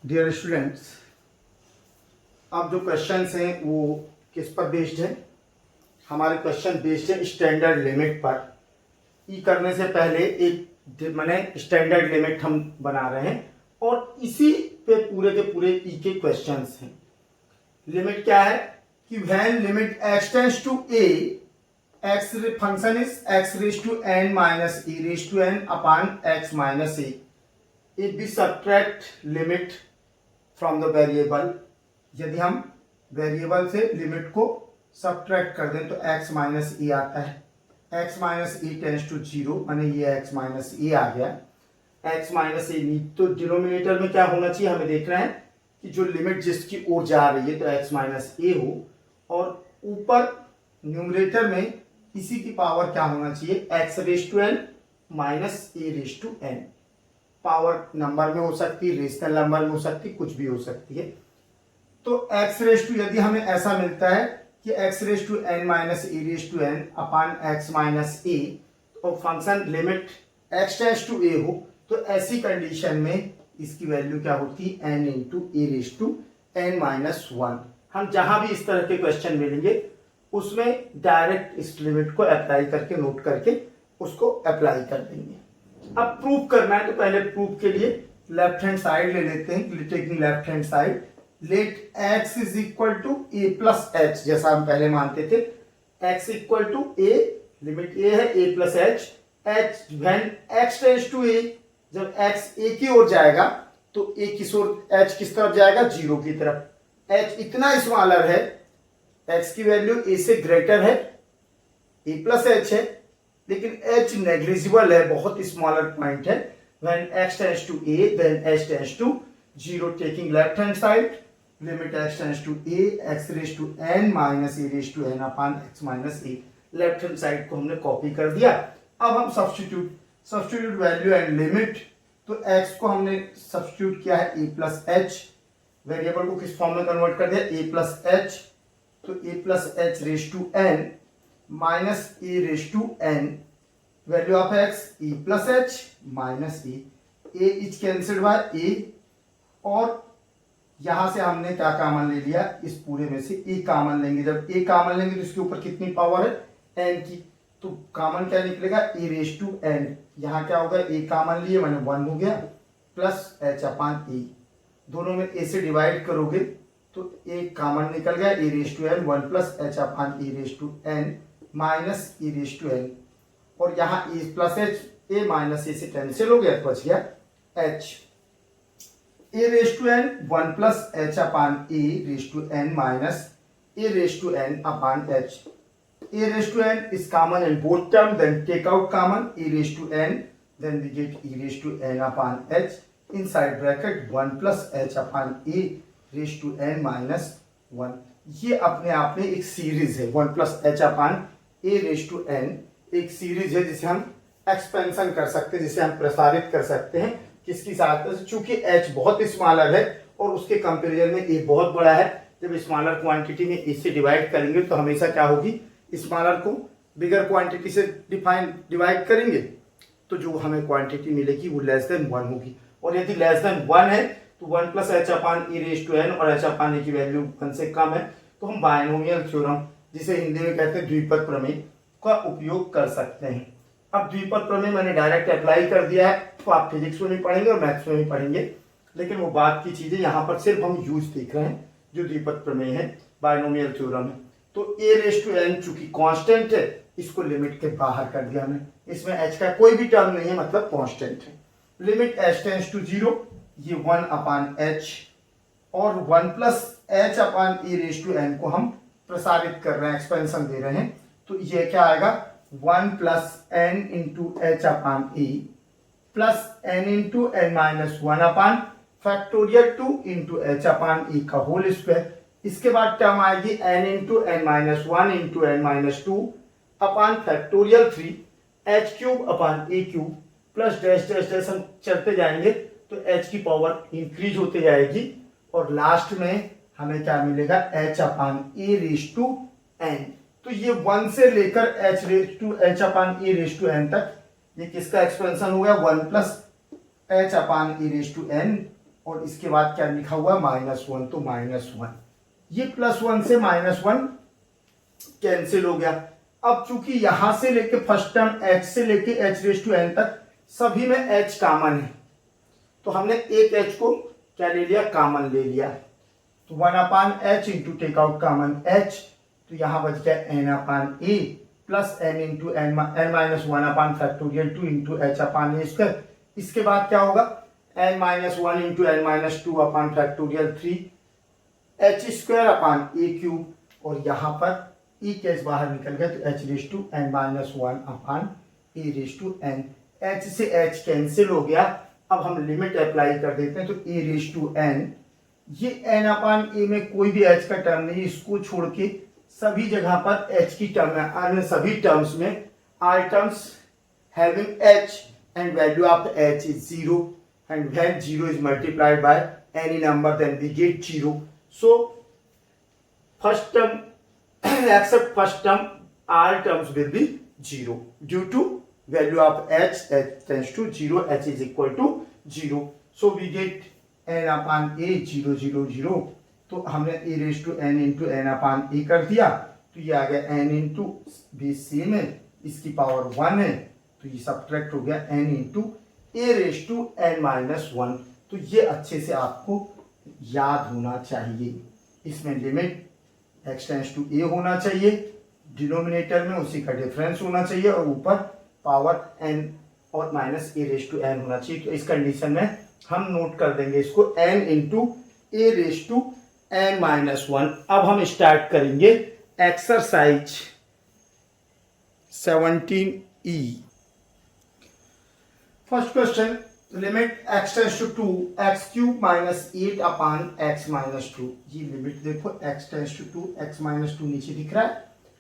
Dear students, अब जो questions हैं वो किस पर बेस्ड है? हमारे क्वेश्चन बेस्ड है स्टैंडर्ड लिमिट पर। ई करने से पहले एक मैंने स्टैंडर्ड लिमिट हम बना रहे हैं और इसी पे पूरे के पूरे ई के क्वेश्चंस हैं। लिमिट क्या है कि when limit x tends to a, x function is x raise to n minus e raise to n upon x minus a, if we subtract limit from the variable, यदि हम variable से limit को subtract कर दें तो x minus ए आता है। x minus a tends to zero, माने ये x माइनस ए आ गया। x माइनस ए तो डिनोमिनेटर में क्या होना चाहिए, हमें देखना है कि जो लिमिट जिसकी ओर जा रही है तो x माइनस ए हो, और ऊपर न्यूमरेटर में इसी की पावर क्या होना चाहिए, x raise to n minus A raise to n। Power number में हो सकती है, रेशनल नंबर में हो सकती है, कुछ भी हो सकती है। तो x रेज टू, यदि हमें ऐसा मिलता है कि x raise to n minus A raise to n upon x minus A, और function limit x tends to a हो, तो ऐसी कंडीशन में इसकी वैल्यू क्या होती है, n into a raise to n minus one. हम जहां भी इस तरह के क्वेश्चन मिलेंगे उसमें डायरेक्ट इस लिमिट को अप्लाई करके, नोट करके उसको अप्लाई कर देंगे। अब प्रूफ करना है तो पहले प्रूफ के लिए लेफ्ट हैंड साइड ले लेते हैं। Taking left hand side, let x is equal to a plus h, जैसा हम पहले मानते थे। x equal to a, limit a है a plus h, h when x tends to a, जब x a की ओर जाएगा तो a किस ओर, h किस तरफ जाएगा, जीरो की तरफ। h इतना स्मॉलर है, x की वैल्यू a से ग्रेटर है, a प्लस एच है, लेकिन h नेग्लिजिबल है, बहुत स्मॉलर पॉइंट है। When x tends to a, then h tends to 0. Taking left hand side, limit x tends to a, x raised to n minus a raised to n upon x minus a. Left hand side को हमने copy कर दिया। अब हम substitute value and limit, तो x को हमने substitute किया है a प्लस एच, वेरिएबल को किस फॉर्म में कन्वर्ट कर दिया, a प्लस एच, तो a plus H raise to n minus A raise to N, value of x e plus H minus A, A is cancelled by A, और यहां से हमने क्या कॉमन ले लिया, इस पूरे में से ए कॉमन लेंगे। जब ए कॉमन लेंगे तो इसके ऊपर कितनी पावर है, एन की, तो कॉमन क्या निकलेगा, ए रेज टू एन। यहां क्या होगा, ए कॉमन लिए मैंने वन हो गया, प्लस एच अपान ए, दोनों में ए से डिवाइड करोगे तो ए कॉमन निकल गया, A raise to N, one plus H upon A raise to N minus A raise to N, और यहाँ A plus H, A minus A से कैंसिल हो गया तो बच गया H, A raise to N one plus H upon A raise to N minus A raise to N upon H. A raise to N is common in both term, then take out common, e raised to n, then we get e raised to n upon h, inside bracket 1 plus h upon a raised to n minus 1। ये अपने आप में एक series है, 1 plus h upon a raised to n एक series है जिसे हम एक्सपेंशन कर सकते हैं, जिसे हम प्रसारित कर सकते हैं, किसकी सहायता से, चूंकि h बहुत स्मॉलर है और उसके कंपैरिजन में a बहुत बड़ा है। जब स्मॉलर क्वांटिटी में a से डिवाइड करेंगे तो हमेशा क्या होगी, स्मॉलर को बिगर क्वांटिटी से डिवाइड करेंगे तो जो हमें क्वांटिटी मिलेगी वो लेस देन वन होगी, और यदि लेस देन वन है तो one plus H upon e raise to N, और एच अपान ए की वैल्यू वन से कम है तो हम बायनोमियल थ्योरम, जिसे हिंदी में कहते हैं द्विपद प्रमेय, का उपयोग कर सकते हैं। अब द्विपद प्रमेय मैंने डायरेक्ट अप्लाई कर दिया है, तो आप फिजिक्स में भी पढ़ेंगे और मैथ्स में भी पढ़ेंगे, लेकिन वो बात की चीजें यहाँ पर सिर्फ हम यूज देख रहे हैं। जो द्विपद प्रमेय है, बायनोमियल थ्योरम है, तो ए रेज टू एन चूंकि कांस्टेंट है, इसको लिमिट के बाहर कर दिया हमने, इसमें एच का कोई भी टर्म नहीं है, मतलब कांस्टेंट है। Limit h tends to zero, ये वन अपान एच, और one plus H upon A raise to n को हम प्रसारित कर रहे हैं, एक्सपेंशन दे रहे हैं, तो ये क्या आएगा, one plus N into H upon A plus N into N minus one upon factorial two into H upon A का होल स्क्वायर। इसके बाद टर्म आएगी N into N minus one into N minus two upon factorial three H cube upon A cube plus dash dash dash, हम चलते जाएंगे तो H की power increase होते जाएगी, और लास्ट में हमें क्या मिलेगा, h upon A raise to n. तो ये वन से लेकर h raise to h upon A raise to n तक, ये किसका एक्सपेंशन हो गया, one plus H upon A raise to N और इसके बाद क्या लिखा हुआ -1, तो -1, ये +1 से -1 कैंसिल हो गया। अब चूंकि यहां से लेके फर्स्ट टर्म h से लेके h⁴n तक सभी में h कॉमन है, तो हमने एक h को क्या ले लिया, कॉमन ले लिया। तो 1/h into take out common h, तो यहां बच गया n/a plus n into n -1/फैक्टोरियल 2 इंटू h/a²। इसके बाद क्या होगा, n-1 इंटू n-2/फैक्टोरियल 3 h²/a³, और यहां पर e केस बाहर निकल गया तो h⁻⁴ h से h कैंसिल हो गया। अब हम लिमिट अप्लाई कर देते हैं, तो a⁴n, ये n/a में कोई भी h का टर्म नहीं, इसको छोड़ के सभी जगह पर h की टर्म है। अन्य सभी टर्म्स में all terms having h and value of h is 0, and when 0 is multiplied by any number then we get 0. So first term except first term all terms will be 0 due to value of h tends to 0, h is equal to 0. So we get n/a 0 0 0, तो हमने a⁻n into n/a कर दिया, तो ये आ गया n into भी same है, इसकी पावर 1 है, तो ये सब्ट्रैक्ट हो गया n इंटू a⁻n-1। तो ये अच्छे से आपको याद होना चाहिए। इसमें limit x tends to a होना चाहिए, डिनोमिनेटर में उसी का डिफरेंस होना चाहिए, और ऊपर पावर n और माइनस a⁻n होना चाहिए। तो इस कंडीशन में हम नोट कर देंगे इसको n इंटू a⁻n-1। अब हम स्टार्ट करेंगे exercise 17E। First question, limit x tends to 2 x³ -8/x-2। ये लिमिट देखो, x टेंड्स टू 2 x-2 नीचे दिख रहा है,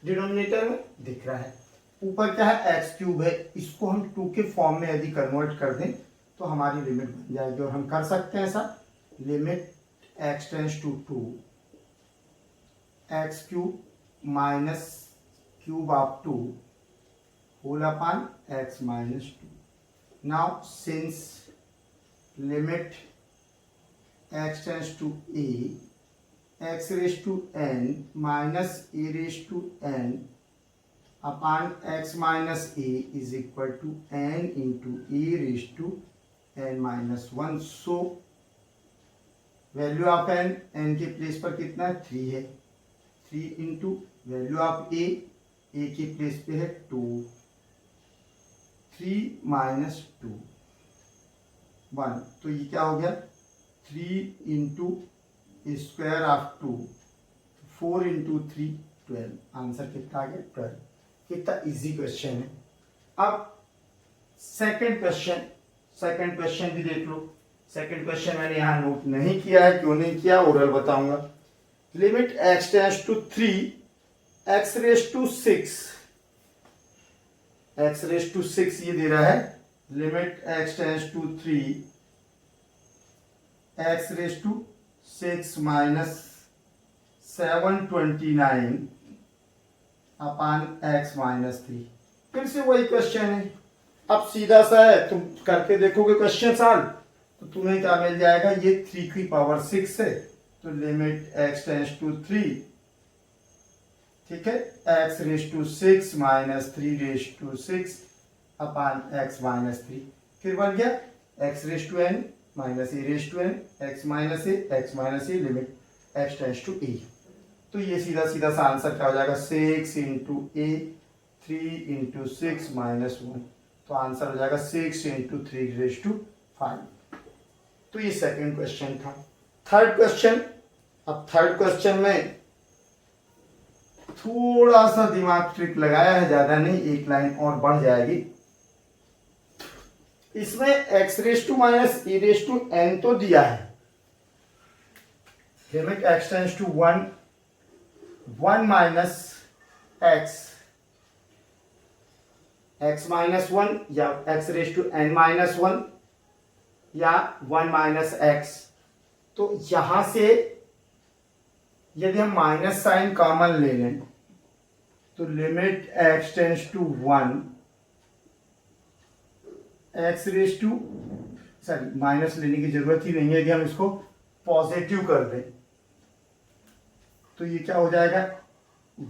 डिनोमिनेटर में दिख रहा है, ऊपर क्या है x³ है। इसको हम 2 के फॉर्म में यदि कन्वर्ट कर दें तो हमारी लिमिट बन जाएगी, और हम कर सकते हैं ऐसा। Limit x tends to 2 x³ -3/2 whole upon x-2। Now since limit x tends to a, x⁻n minus a⁻n upon x-a is equal to n into a⁻n-1। So value of n, n के place पर कितना है 3 है, 3 into value of a के place पे है 2, 3 - 2 1, तो ये क्या हो गया 3 into square of 2, 4 into 3 12। Answer कितना आ गया 12। कितना इजी क्वेश्चन है। अब सेकंड क्वेश्चन भी देख लो। सेकंड क्वेश्चन मैंने यहाँ नोट नहीं किया है, क्यों नहीं किया ओरल बताऊंगा। Limit x tends to 3 x⁻6 ये दे रहा है। Limit x tends to 3 x⁻6 -729/x-3। फिर से वही क्वेश्चन है। अब सीधा सा है, तुम करके देखोगे क्वेश्चन सॉल्व तो तुम्हें क्या मिल जाएगा, ये 3 की पावर 6 है, तो लिमिट x टेंड्स टू 3, ठीक है, x⁻6 -3/6/x-3। फिर बन गया x⁻n minus a⁻n x-a limit x tends to a। तो ये सीधा सा आंसर क्या हो जाएगा 6 इंटू a, 3 इंटू 6 -1, तो आंसर हो जाएगा 6 इंटू 3⁵5। तो ये सेकंड क्वेश्चन था। थर्ड क्वेश्चन, अब थर्ड क्वेश्चन में थोड़ा सा दिमाग ट्रिक लगाया है, ज्यादा नहीं, एक लाइन और बढ़ जाएगी। इसमें x⁻e⁻n तो दिया है, limit x tends to 1 minus x-1 या x⁻n-1 या 1 माइनस x। तो यहां से यदि हम माइनस साइन कॉमन ले लें तो limit x tends to 1 x⁻6 sorry minus लेने की जरूरत ही नहीं है, यदि हम इसको पॉजिटिव कर दें तो ये क्या हो जाएगा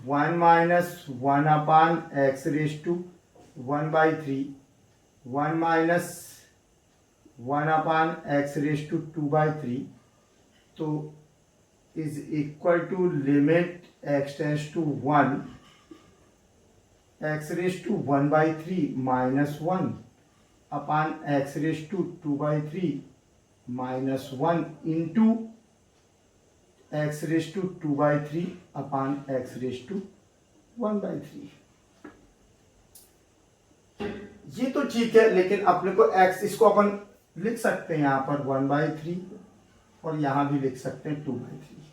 1 minus 1 upon x raise to 1/3 1 minus 1 upon x raise to 2/3 तो is equal to limit x tends to 1 x raise to 1/3 minus 1 upon x raise to 2/3 minus 1 into x raise to 2/3 upon x raise to 1/3। ये तो ठीक है, लेकिन अपने को x इसको अपन लिख सकते हैं यहाँ पर 1/3 और यहाँ भी लिख सकते हैं 2/3,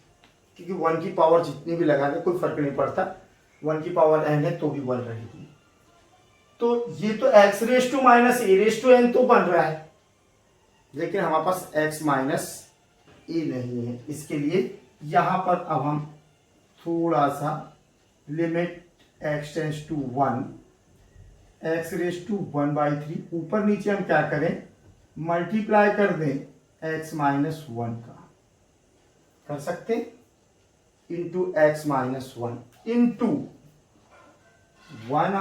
क्योंकि 1 की पावर जितनी भी लगा दे कोई फर्क नहीं पड़ता, 1 की पावर n है तो भी 1 रहेगी। तो ये तो x raise to minus A raise to n तो बन रहा है, लेकिन हमारे पास x माइनस ए नहीं है। इसके लिए यहां पर अब हम थोड़ा सा limit x tends to 1 x raise to 1/3 ऊपर नीचे हम क्या करें मल्टीप्लाई कर दें x माइनस 1 का, कर सकते इंटू एक्स माइनस 1 इंटू 1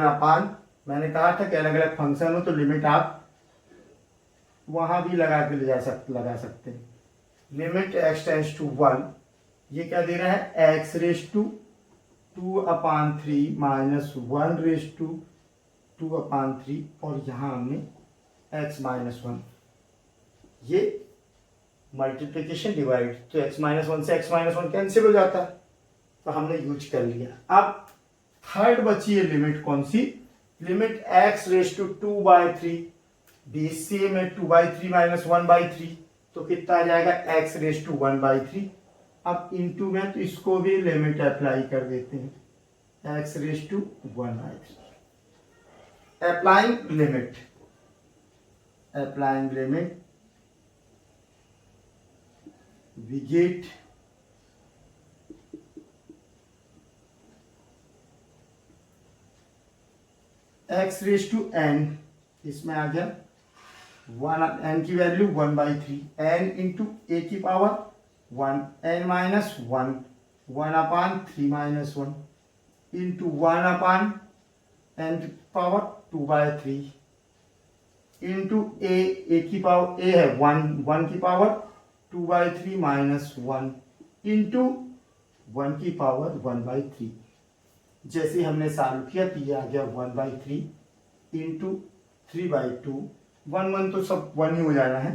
अपान मैंने कहा था कि अलग अलग फंक्शन हो तो लिमिट आप वहां भी लगा सकते हैं। लिमिट एक्स टेंस टू 1, ये क्या दे रहा है x raise to 2/3 minus 1 raise to 2/3 और यहां हमने x माइनस 1, ये मल्टीप्लिकेशन डिवाइड, तो x माइनस 1 से x माइनस 1 कैंसिल हो जाता है, तो हमने यूज कर लिया। अब थर्ड बची है लिमिट, कौन सी limit x raise to 2/3 base से में 2/3 माइनस 1/3 तो कितना आ जाएगा x रेज टू 1/3। अब इंटू में तो इसको भी लिमिट अप्लाई कर देते हैं x raise to 1/3। Applying limit we get x raise to n, इसमें आ गया 1 n की वैल्यू 1/3 n इंटू a की power 1 n minus 1/3 minus 1 into 1 n की पावर 2/3 इंटू a की पावर a है 1 की पावर 2/3 माइनस 1 इंटू 1 की पावर 1/3। जैसे हमने सॉल्व किया तो ये आ गया 1/3 इंटू 3/2 1 तो सब 1 ही हो जाना है,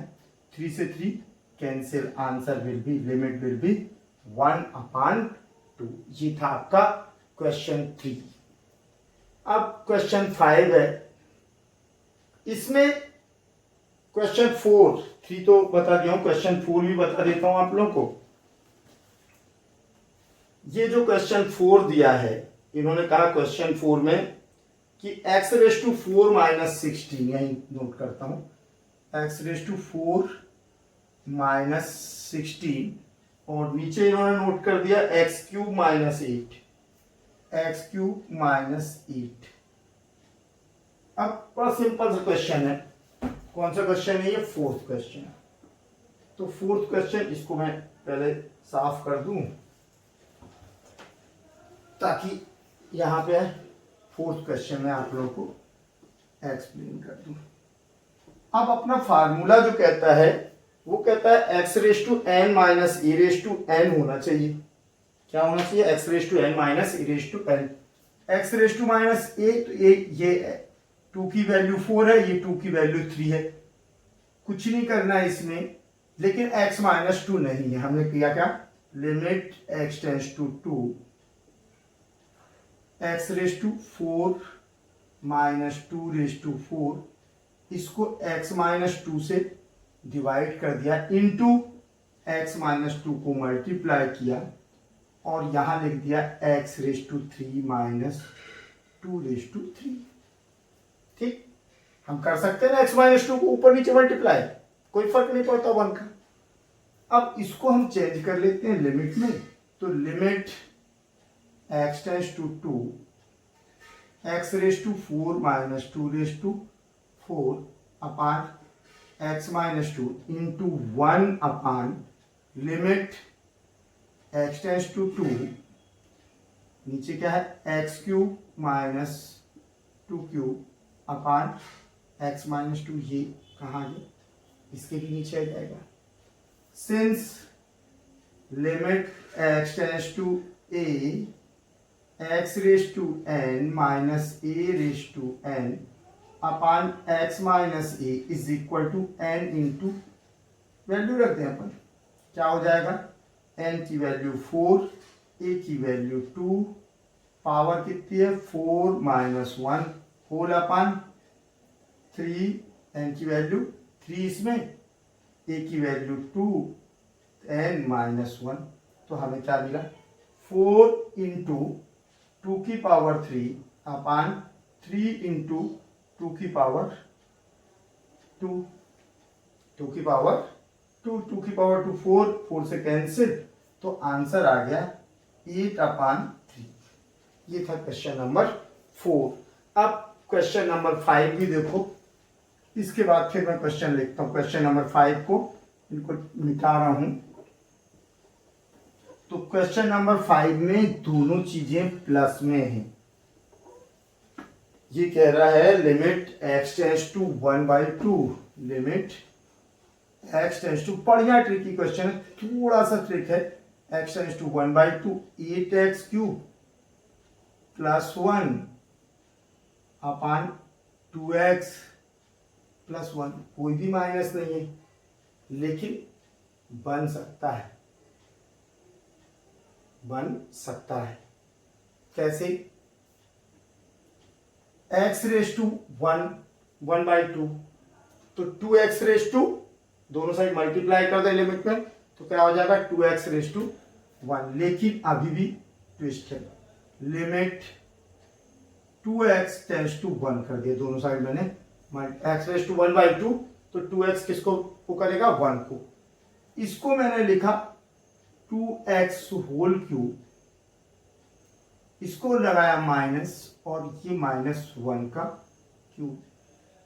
3 से 3 cancel, answer will B limit will be 1/2। ये था आपका क्वेश्चन 3। अब क्वेश्चन 5 है, इसमें क्वेश्चन 4 3 तो बता दिया हूं, क्वेश्चन 4 भी बता देता हूं आप लोगों को। ये जो क्वेश्चन 4 दिया है, इन्होंने कहा क्वेश्चन 4 में कि x रेज टू 4 माइनस 16, यही नोट करता हूं, x रेज टू 4 माइनस 16 और नीचे इन्होंने नोट कर दिया एक्स क्यूब माइनस 8। अब बड़ा सिंपल सा क्वेश्चन है, कौन सा क्वेश्चन है ये, फोर्थ क्वेश्चन। तो फोर्थ क्वेश्चन इसको मैं पहले साफ कर दूं ताकि यहां पे फोर्थ क्वेश्चन में आप लोगों को एक्सप्लेन कर दूं। अब अपना फार्मूला जो कहता है वो कहता है x raise to N minus A raise to N होना चाहिए। क्या होना चाहिए, X raise to N minus A raise to N. X raise to minus A, तो ये 2 की वैल्यू 4 है, ये 2 की वैल्यू 3 है, कुछ नहीं करना है इसमें। लेकिन x माइनस 2 नहीं है, हमने किया क्या, limit x tends to 2 x raise to 4 minus 2 raise to 4, इसको x माइनस 2 से डिवाइड कर दिया इंटू x माइनस 2 को मल्टीप्लाई किया और यहां लिख दिया x raise to 3 minus 2 raise to 3। ठीक, हम कर सकते हैं ना x माइनस 2 को ऊपर नीचे मल्टीप्लाई, कोई फर्क नहीं पड़ता 1 का। अब इसको हम चेंज कर लेते हैं लिमिट में, तो limit x tends to 2 x raise to 4 minus 2 raise to 4 upon x minus 2 into 1 upon limit x tends to 2, नीचे क्या है x cube minus 2 upon x minus 2, ये कहाँ है, इसके भी नीचे आ जाएगा। Since limit x tends to a x raise to n minus a raise to n upon x minus a is equal to n into value रखते हैं अपन, क्या हो जाएगा n की वैल्यू 4, a की वैल्यू 2, पावर कितनी है 4 माइनस 1 होल अपान 3, n की वैल्यू 3 इसमें, a की वैल्यू 2, n माइनस 1, तो हमें क्या मिला 4 इंटू 2 की पावर 3 अपान 3 इंटू 2 की पावर 2, 2 की पावर 2, 2 की पावर 2 4, 4 से कैंसिल, तो आंसर आ गया 8 अपान 3। ये था क्वेश्चन नंबर 4। अब क्वेश्चन नंबर 5 भी देखो, इसके बाद फिर मैं क्वेश्चन लिखता हूं। क्वेश्चन नंबर 5 को इनको मिटा रहा हूं। तो क्वेश्चन नंबर 5 में दोनों चीजें प्लस में हैं। ये कह रहा है limit x tends to 1/2, limit x tends to, बढ़िया ट्रिकी क्वेश्चन है, थोड़ा सा ट्रिक है। x tends to 1/2 8x cube plus 1 upon 2x plus 1, कोई भी माइनस नहीं है लेकिन बन सकता है, बन सकता है। कैसे, x रेज टू 1/2, तो 2x रेज टू, दोनों साइड मल्टीप्लाई कर दे लिमिट में, तो क्या हो जाएगा 2x रेज टू 1। लेकिन अभी भी ट्विस्ट है, लिमिट 2x टेंस टू 1 कर दिया, दोनों साइड मैंने x रेज टू 1/2, तो 2x किसको को करेगा 1 को, इसको मैंने लिखा 2x होल क्यूब, इसको लगाया माइनस, और ये -1 का क्यूब।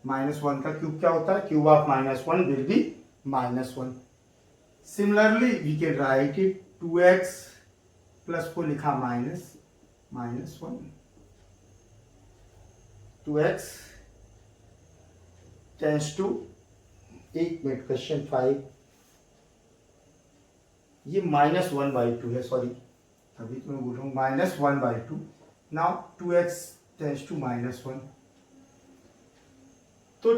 -1 का क्यूब क्या होता है, cube of -1 will be -1। Similarly we can write it 2x plus को लिखा -1, 2x टेंस टू, एक मिनट, क्वेश्चन 5 ये -1/2 है, सॉरी अभी तो मैं बोल रहा हूँ -1/2। नाउ 2x टेंस टू -1, तो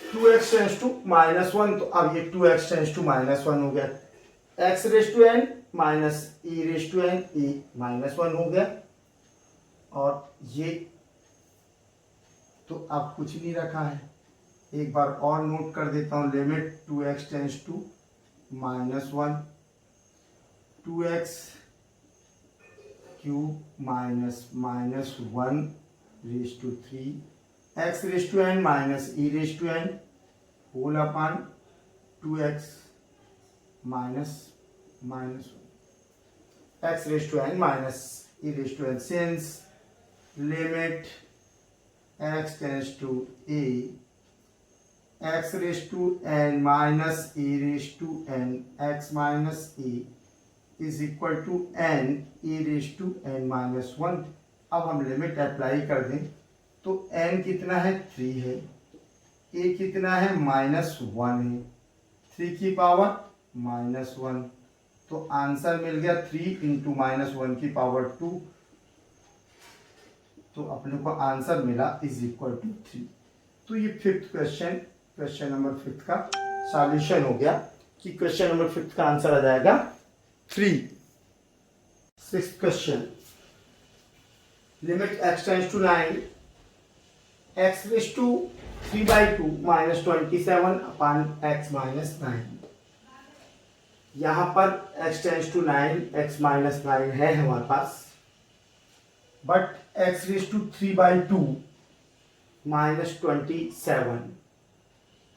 2x टेंस टू -1, तो अब ये 2x टेंस टू -1 हो गया, x raise to n minus e raise to n, e -1 हो गया, और ये तो अब कुछ नहीं रखा है। एक बार और नोट कर देता हूँ, limit 2x tends to -1, 2x cube minus -1 raise to 3, x raise to n minus e raise to n whole upon 2x minus -1, x raise to n minus e raise to n, since limit x tends to a x raise to n minus e raise to n x minus a is equal to n e raise to n minus 1। अब हम limit apply कर दें, तो n कितना है 3 है, a कितना है -1 है, 3 की पावर -1, तो आंसर मिल गया 3 इंटू -1 की पावर 2, तो अपने को आंसर मिला इज इक्वल टू 3। तो ये फिफ्थ क्वेश्चन, क्वेश्चन नंबर 5 का सॉल्यूशन हो गया कि क्वेश्चन नंबर 5 का आंसर आ जाएगा 3। Sixth question, limit x tends to 9 x raise to 3/2 -27 upon x minus 9। यहां पर x tends to 9 x minus 9 है हमारे पास, बट x रेज टू 3/2 -27।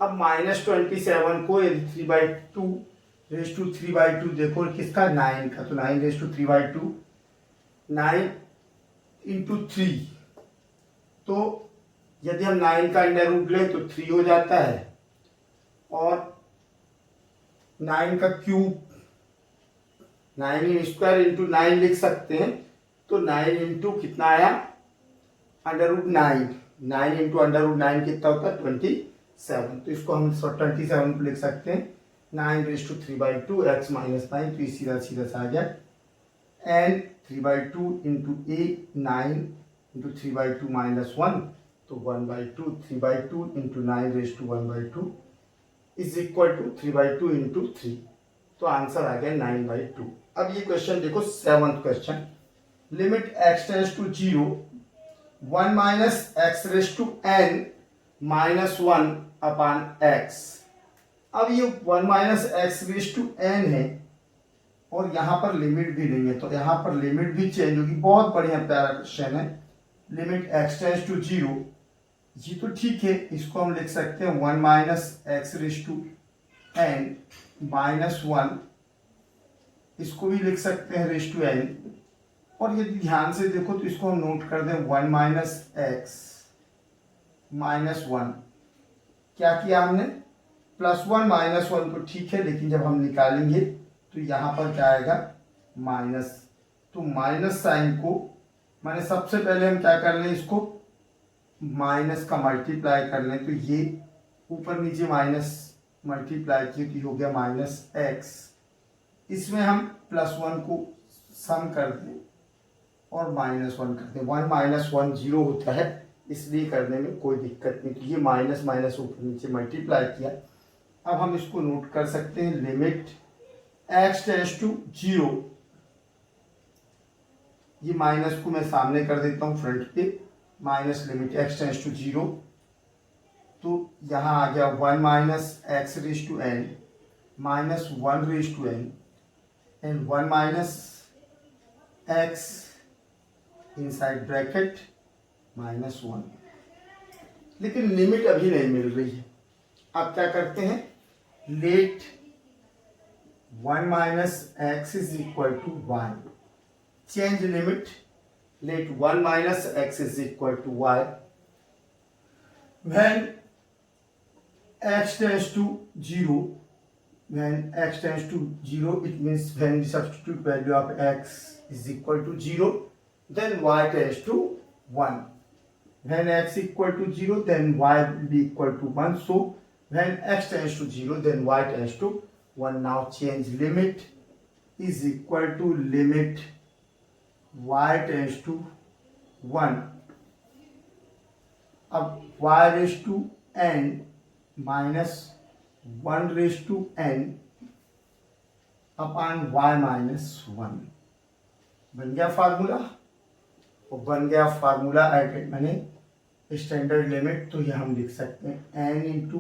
अब -27 को यदि 3/2 रेज टू 3/2 देखो किसका 9 का, तो 9 रेज टू 3/2, 9 इंटू 3, तो यदि हम 9 का अंडर रूट लें तो 3 हो जाता है, और 9 का क्यूब 9 स्क्वायर इंटू 9 लिख सकते हैं, तो 9 इंटू कितना आया under root 9, 9 into under root 9 कितना होता है 27। तो इसको हम 27 को लिख सकते हैं 9^3/2 x माइनस 9, तो ये सीधा सीधा सा आ गया, and 3/2 into a 9 into 3/2 minus 1, तो 1/2, 3/2 into 9^1/2 is equal to 3/2 into 3, तो आंसर आ गया 9/2। अब ये क्वेश्चन देखो, 7th question, limit x tends to 0 1 minus x raise to n minus 1 upon x। अब ये 1 minus x raise to n है, और यहाँ पर लिमिट भी नहीं है, तो यहाँ पर लिमिट भी चेंज होगी। बहुत बढ़िया प्यारा क्वेश्चन है। लिमिट x टेंड्स टू 0, ये तो ठीक है, इसको हम लिख सकते हैं 1 minus x raise to n minus 1, इसको भी लिख सकते हैं रेस टू n, और यदि ध्यान से देखो तो इसको हम नोट कर दें 1 माइनस एक्स माइनस 1, क्या किया हमने +1 माइनस 1, तो ठीक है, लेकिन जब हम निकालेंगे तो यहाँ पर क्या आएगा माइनस, तो माइनस साइन को मैंने सबसे पहले हम क्या कर लें, इसको माइनस का मल्टीप्लाई कर लें, तो ये ऊपर नीचे माइनस मल्टीप्लाई किए तो हो गया माइनस एक्स, इसमें हम +1 को सम कर दें और -1 करते हैं। 1 माइनस 1 0 होता है, इसलिए करने में कोई दिक्कत नहीं। तो ये माइनस माइनस ऊपर नीचे मल्टीप्लाई किया। अब हम इसको नोट कर सकते हैं, लिमिट x टेंड्स टू 0, ये माइनस को मैं सामने कर देता हूँ फ्रंट पे, minus limit x tends to 0, तो यहाँ आ गया 1 minus x raise to n minus 1 raise to n and 1 minus x inside bracket -1, लेकिन लिमिट अभी नहीं मिल रही है। अब क्या करते हैं, let 1 minus x is equal to y, change limit, let 1 minus x is equal to y when x tends to 0, when x tends to 0, it means when we substitute value of x is equal to 0, then y tends to 1. When x equal to 0, then y will be equal to 1. So when x tends to 0, then y tends to 1. Now change limit is equal to limit y tends to 1. अब y raised to n minus 1 raised to n upon y minus 1, बन गया formula. और बन गया formula मैंने standard limit, तो ये हम लिख सकते हैं n into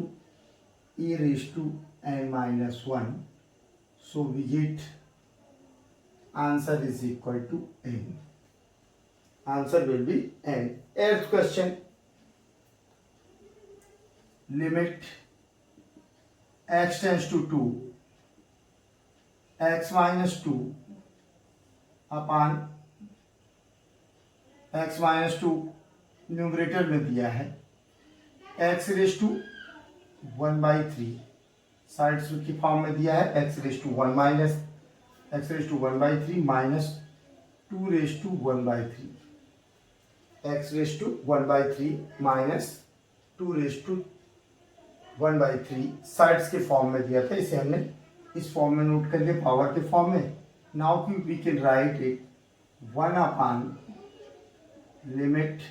e raise to n minus 1, so we get answer is equal to n, answer will be n। 8th question, limit x tends to 2 x minus 2 upon x minus 2 numerator में दिया है, x raise to 1/3 sides की form में दिया है, x raise to 1 minus x raise to 1/3 minus 2 raise to 1/3, x raise to 1/3 minus 2 raise to 1/3 sides के form में दिया था, इसे हमने इस फॉर्म में नोट कर लिया, पावर के फॉर्म में। Now we can write it 1 upon limit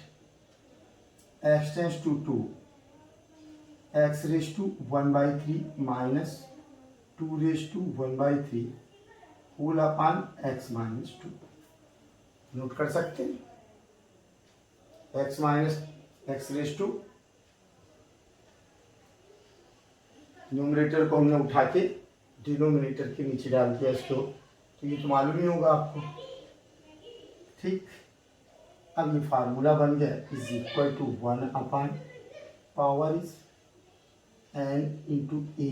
x tends to 2 x raise to 1/3 minus 2 raise to 1/3 whole upon x minus 2, note कर सकते हैं, x minus x raise to, numerator को हमने उठा के डिनोमिनेटर के नीचे डाल दिया इसको, तो ये तो मालूम ही होगा आपको, ठीक। अब ये फार्मूला बन गया, is equal to 1 upon power is n into a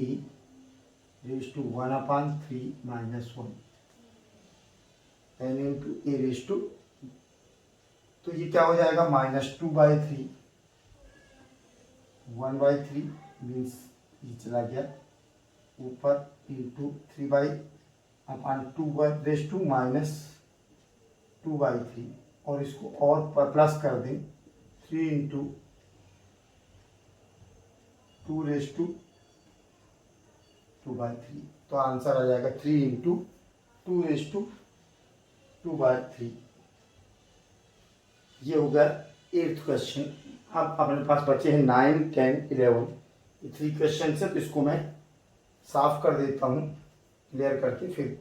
raise to 1 upon 3 minus 1, n into a raise to, तो ये क्या हो जाएगा -2/3 1/3 मीन्स ये चला गया ऊपर इंटू 3/2 माइनस 2/3 और इसको और प्लस कर दें 3 इंटू 2/3 तो आंसर आ जाएगा 3 इंटू 2/3। ये हो गया 8th क्वेश्चन। अब अपने पास बचे हैं 9, 10, 11 ये 3 क्वेश्चन है, तो इसको मैं साफ कर देता हूँ क्लियर करके, फिर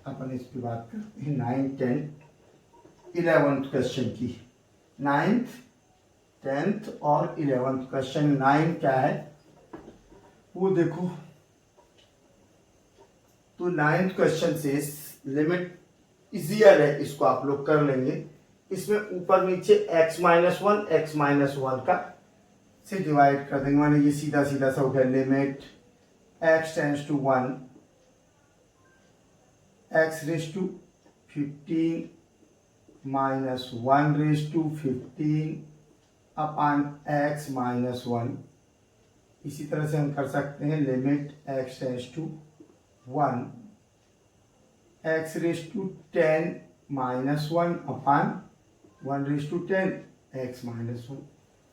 अपन इस पर बात करते हैं 9, 10, 11th क्वेश्चन की। 9th, 10th और 11th क्वेश्चन। 9 क्या है वो देखो, तो 9th क्वेश्चन से लिमिट इजियर है, इसको आप लोग कर लेंगे। इसमें ऊपर नीचे x-1 का से डिवाइड कर देंगे, माने ये सीधा सीधा सा हो गया limit x tends to 1 x raise to 15 minus 1 raise to 15 upon x minus 1। इसी तरह से हम कर सकते हैं limit x tends to 1 x raise to 10 minus 1 upon 1 raise to 10 x minus 1।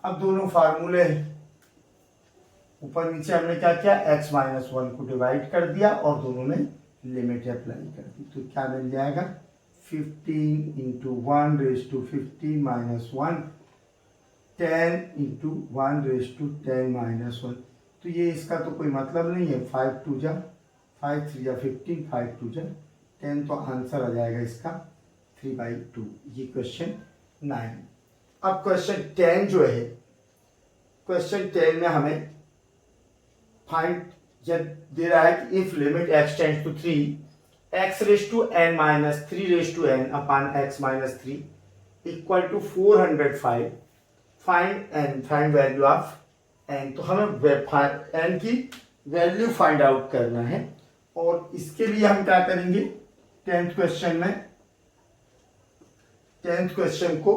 अब दोनों फार्मूले हैं, ऊपर नीचे हमने क्या किया x माइनस 1 को डिवाइड कर दिया और दोनों में लिमिट अप्लाई कर दी, तो क्या मिल जाएगा 15 into 1 raise to 15 minus 1 10 into 1 raise to 10 minus 1। तो ये इसका तो कोई मतलब नहीं है, 5 2 जा 5 3 जा 15 5 2 जा 10, तो आंसर आ जाएगा इसका 3/2। ये क्वेश्चन 9। अब क्वेश्चन 10 जो है, क्वेश्चन 10 में हमें फाइंड जब दे रहा है कि if limit x tends to 3 x raise to n minus 3 raise to n upon x minus 3 equal to 405 find value of n। तो हमें n की वैल्यू फाइंड आउट करना है, और इसके लिए हम क्या करेंगे 10th क्वेश्चन में 10th क्वेश्चन को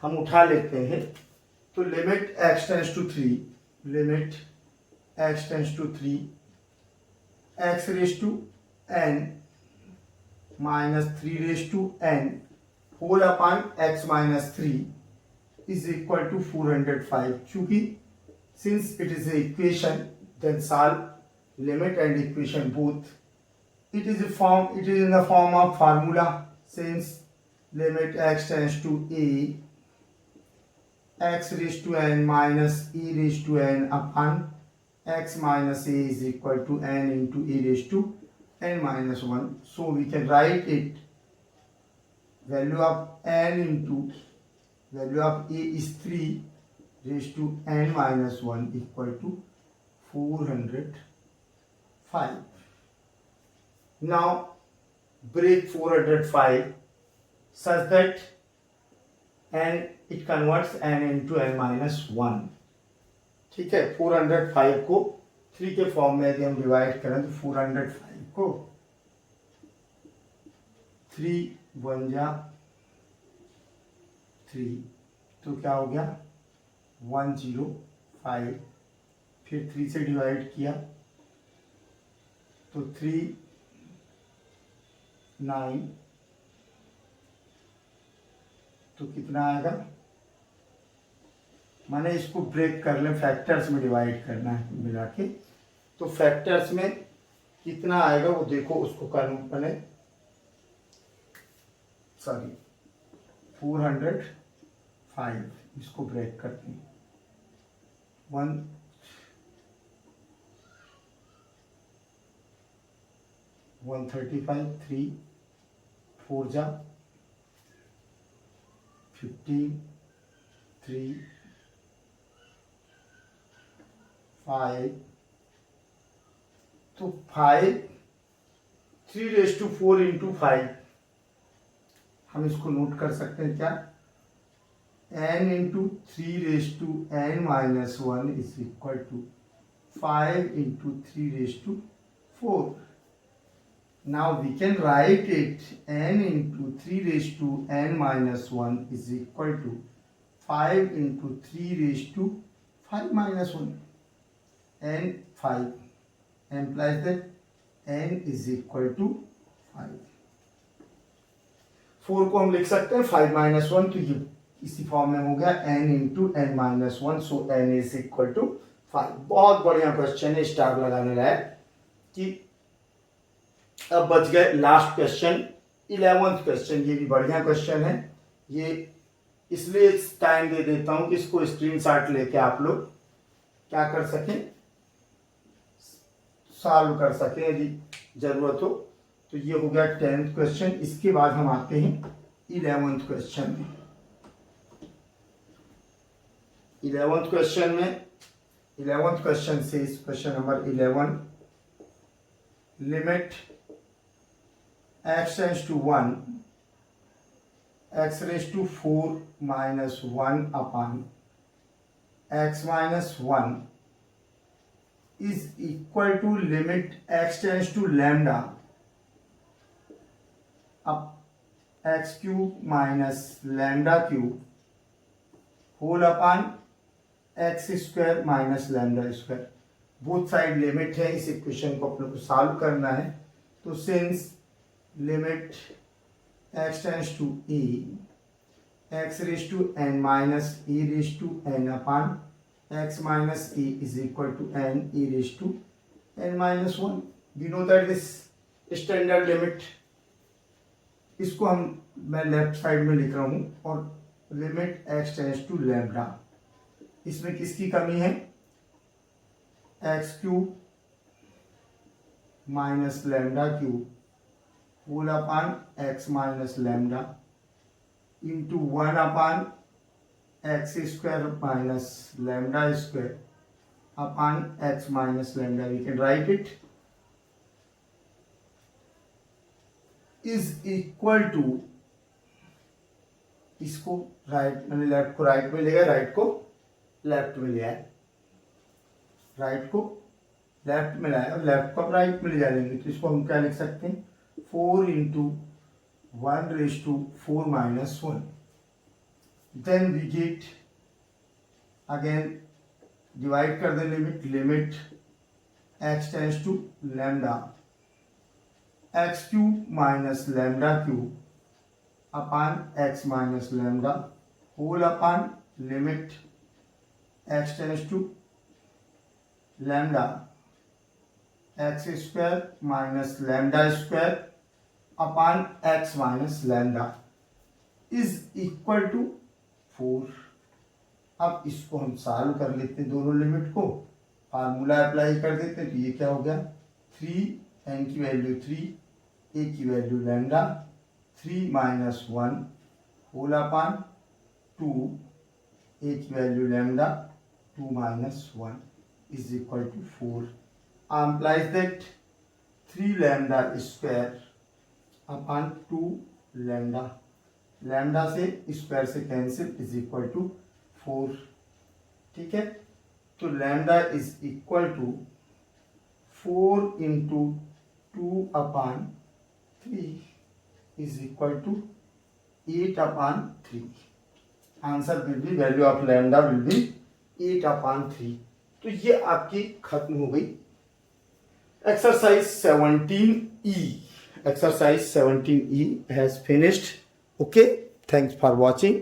हम उठा लेते हैं। तो limit x tends to 3 limit x tends to 3 x raise to n minus 3 raise to n whole upon x minus 3 is equal to 405। चूंकि since it is a equation then solve limit and equation both. it is in the form of formula, since limit x tends to a x raised to n minus e raised to n upon x minus a is equal to n into e raised to n minus 1. So we can write it value of n into value of a is 3 raised to n minus 1 equal to 405. Now break 405 such that n it converts n into n minus 1। ठीक है, 405 को 3 के form में यदि हम divide करें तो 405 को 3 1 जा 3, तो क्या हो गया 105, फिर 3 से डिवाइड किया तो 3 9, तो कितना आएगा, माने इसको ब्रेक कर ले, फैक्टर्स में डिवाइड करना है मिला के, तो फैक्टर्स में कितना आएगा वो देखो, उसको कर बने 405, इसको ब्रेक करते हैं 135 3 4 जा 15 3 5, तो 5 3 रेज टू 4 इंटू 5, हम इसको नोट कर सकते हैं क्या, n into 3 raise to n minus 1 is equal to 5 into 3 raise to 4। Now we can write it n into 3 raised to n minus 1 is equal to 5 into 3 raised to 5 minus 1 and 5 implies that n is equal to 5. 4 को हम लिख सकते हैं 5 minus 1, तो ये इसी form में हो गया n into n minus 1, so n is equal to 5. बहुत बढ़िया क्वेश्चन है, स्टार लगाने लायक. कि अब बच गए लास्ट क्वेश्चन, 11th क्वेश्चन. ये भी बढ़िया क्वेश्चन है. ये इसलिए टाइम दे देता हूं कि इसको स्क्रीनशॉट लेके आप लोग क्या कर सकें, सॉल्व कर सकें यदि जरूरत हो. तो ये हो गया 10th क्वेश्चन. इसके बाद हम आते हैं 11th क्वेश्चन में. 11th क्वेश्चन में 11th क्वेश्चन से question number 11, limit x tends to 1 x raise to 4 minus 1 upon x minus 1 is equal to limit x tends to lambda अब x cube minus lambda cube whole upon x square minus lambda square. Both side limit है. इस equation को अपने को solve करना है. तो since limit x tends to e x raise to n minus e raise to n upon x minus e is equal to n e raise to n minus 1. We know that this standard limit. इसको मैं left side में लिख रहा हूं. और limit x tends to lambda, इसमें किसकी कमी है, x cube minus lambda cube whole upon x minus lambda into 1 upon x square minus lambda square upon x minus lambda. We can write it is equal to, इसको right मैंने left को right में लिया, right को left में लिया है, right को लेफ्ट में लाया और लेफ्ट को राइट में ले जाएंगे. तो इसको हम क्या लिख सकते हैं, 4 into 1 raise to 4 minus 1. Then we get again divide कर दे limit, limit x tends to lambda X cube minus lambda cube upon x minus lambda whole upon limit x tends to lambda X square minus lambda square upon x minus lambda is equal to 4. अब इसको हम solve कर लेते हैं, दोनों limit को formula apply कर देते हैं. तो ये क्या हो गया, 3 n की वैल्यू 3, a की value lambda 3 minus 1 whole upon 2, a की value lambda 2 minus 1 is equal to 4. Implies that 3 lambda square upon 2 lambda. Lambda से स्क्वायर से कैंसिल इज इक्वल टू 4. ठीक है. तो lambda is equal to 4 into 2 upon 3 is equal to 8 upon 3. Answer will B, value of lambda will be 8 अपान 3. तो ये आपकी खत्म हो गई exercise 17E. Exercise 17E has finished. Okay, thanks for watching.